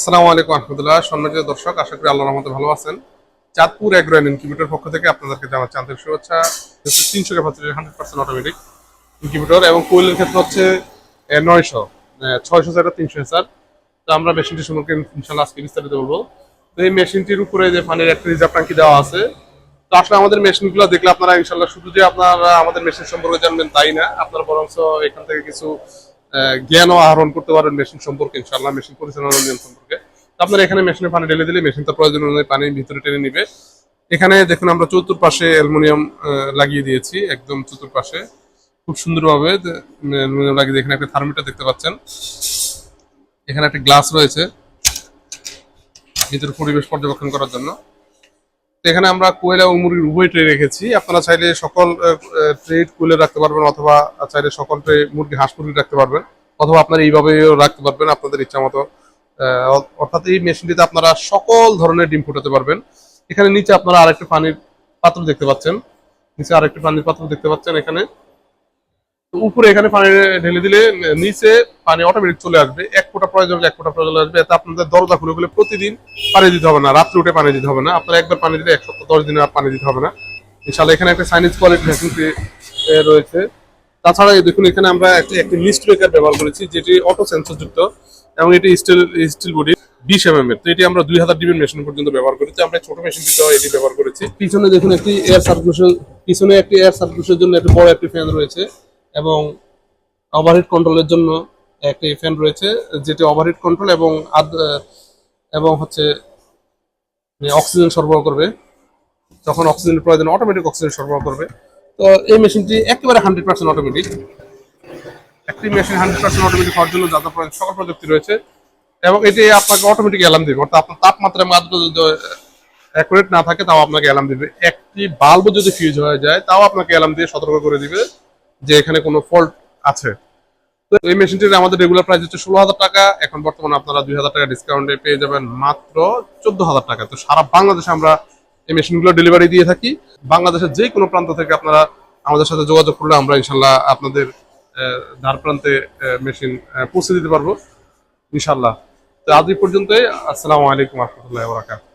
আসসালামু আলাইকুম রহমতুল্লাহ। সম্মানিত দর্শক, আশা করি আল্লাহর রহমতে ভালো আছেন। চাঁদপুর এগ্রো অ্যান্ড ইনকিউবেটর পক্ষ থেকে আপনাদেরকে জানাচ্ছি আন্তরিক শুভেচ্ছা। 300 ক্যাপাসিটির 100% অটোমেটিক ইনকিউবেটর এবং কোয়েলের ক্ষেত্রে হচ্ছে 900 600 স্যার 300 স্যার। তো আমরা মেশিনটি সম্পর্কে ইনশাআল্লাহ আজকে বিস্তারিত বলবো। তো এই মেশিনটির উপরে যে পানির একটা রিজার্ভ ট্যাঙ্কি দেওয়া আছে। তো আসলে আমাদের মেশিনগুলো দেখলে আপনারা ইনশাআল্লাহ শুধু যে আপনারা আমাদের মেশিন সম্পর্কে জানবেন তাই না, আপনারা বরঞ্চ এখান থেকে কিছু জ্ঞানও আহরণ করতে পারবেন মেশিন সম্পর্কে, ইনশাআল্লাহ মেশিন পরিচালনার নিয়ম সম্পর্কে। আপনার এখানে মেশিনে পানি ঢেলে দিলে মেশিন তার প্রয়োজন অনুযায়ী পানি ভিতরে টেনে নিবে। এখানে দেখুন আমরা চতুর্পাশে অ্যালুমিনিয়াম লাগিয়ে দিয়েছি, একদম চতুর্পাশে খুব সুন্দরভাবে অ্যালুমিনিয়াম লাগিয়ে। এখানে একটা থার্মোমিটার দেখতে পাচ্ছেন, এখানে একটা গ্লাস রয়েছে ভিতরে পরিবেশ পর্যবেক্ষণ করার জন্য। এখানে আমরা কোয়েল এবং মুরগির উভয় ট্রে রেখেছি। আপনারা চাইলে সকল ট্রে কোয়েলে রাখতে পারবেন, অথবা চাইলে সকল ট্রে মুরগি হাঁস মুরগি রাখতে পারবেন, অথবা আপনারা এইভাবেও রাখতে পারবেন আপনাদের ইচ্ছা মতো। অর্থাৎ এই মেশিনটিতে আপনারা সকল ধরনের ডিম ফুটাতে পারবেন। এখানে নিচে আপনারা আরেকটা পানির পাত্র দেখতে পাচ্ছেন, নিচে আরেকটা পানির পাত্র দেখতে পাচ্ছেন। এখানে উপরে এখানে পানি ঢেলে দিলে নিচে পানি অটোমেটিক চলে আসবে। এক ফোঁটা প্রয়োজন এক ফোঁটা প্রয়োজন আসবে। এতে আপনাদের দরজা খুলে খুলে প্রতিদিন পানি দিতে হবে না, রাত্রে উঠে পানি দিতে হবে না। আপনারা একবার পানি দিলে 1 সপ্তাহ 10 দিনে আর পানি দিতে হবে না ইনশাআল্লাহ। এখানে একটা চাইনিজ কোয়ালিটি ভ্যাকুম রয়েছে। তাছাড়া দেখুন এখানে আমরা একটি মিস্ট ব্রেকার ব্যবহার করেছি, যেটি অটো সেন্সর যুক্ত এবং এটি স্টিল বডি 20 mm এর। তো এটি আমরা 2000 ডিবির মেশিন পর্যন্ত ব্যবহার করেছি। আমরা ছোট মেশিনটিতেও এটি ব্যবহার করেছি। পিছনে দেখুন একটি এয়ার সার্কুলেশন, পিছনে একটি এয়ার সার্কুলেশনের জন্য একটি বড় একটি ফ্যান রয়েছে এবং ওভারহিট কন্ট্রোলের জন্য একটি ফ্যান রয়েছে, যেটি ওভারহিট কন্ট্রোল এবং হচ্ছে অক্সিজেন সরবরাহ করবে। যখন অক্সিজেনের প্রয়োজন অটোমেটিক অক্সিজেন সরবরাহ করবে। তো এই মেশিনটি একেবারে 100% অটোমেটিক। একটি মেশিন 100% অটোমেটিক হওয়ার জন্য যা সকল প্রযুক্তি রয়েছে এবং এটি আপনাকে অটোমেটিক অ্যালার্ম দেবে। অর্থাৎ আপনার তাপমাত্রা মাত্রা যদি অ্যাকুরেট না থাকে তাও আপনাকে অ্যালার্ম দেবে। একটি বাল্বও যদি ফিউজ হয়ে যায় তাও আপনাকে অ্যালার্ম দিয়ে সতর্ক করে দিবে যে এখানে কোনো ফল্ট আছে। তো এই মেশিনটির আমাদের রেগুলার প্রাইস হচ্ছে 16,000 টাকা। এখন বর্তমানে আপনারা 2,000 টাকা ডিসকাউন্টে পেয়ে যাবেন মাত্র 14,000 টাকা। তো সারা বাংলাদেশে আমরা এই মেশিনগুলো ডেলিভারি দিয়ে থাকি। বাংলাদেশের যে কোনো প্রান্ত থেকে আপনারা আমাদের সাথে যোগাযোগ করলে আমরা ইনশাল্লাহ আপনাদের ধার প্রান্তে মেশিন পৌঁছে দিতে পারবো ইনশাল্লাহ। তো আজ এই পর্যন্তই। আসসালামু আলাইকুম রহমতুল্লাহি ওয়া বারাকাতুহু।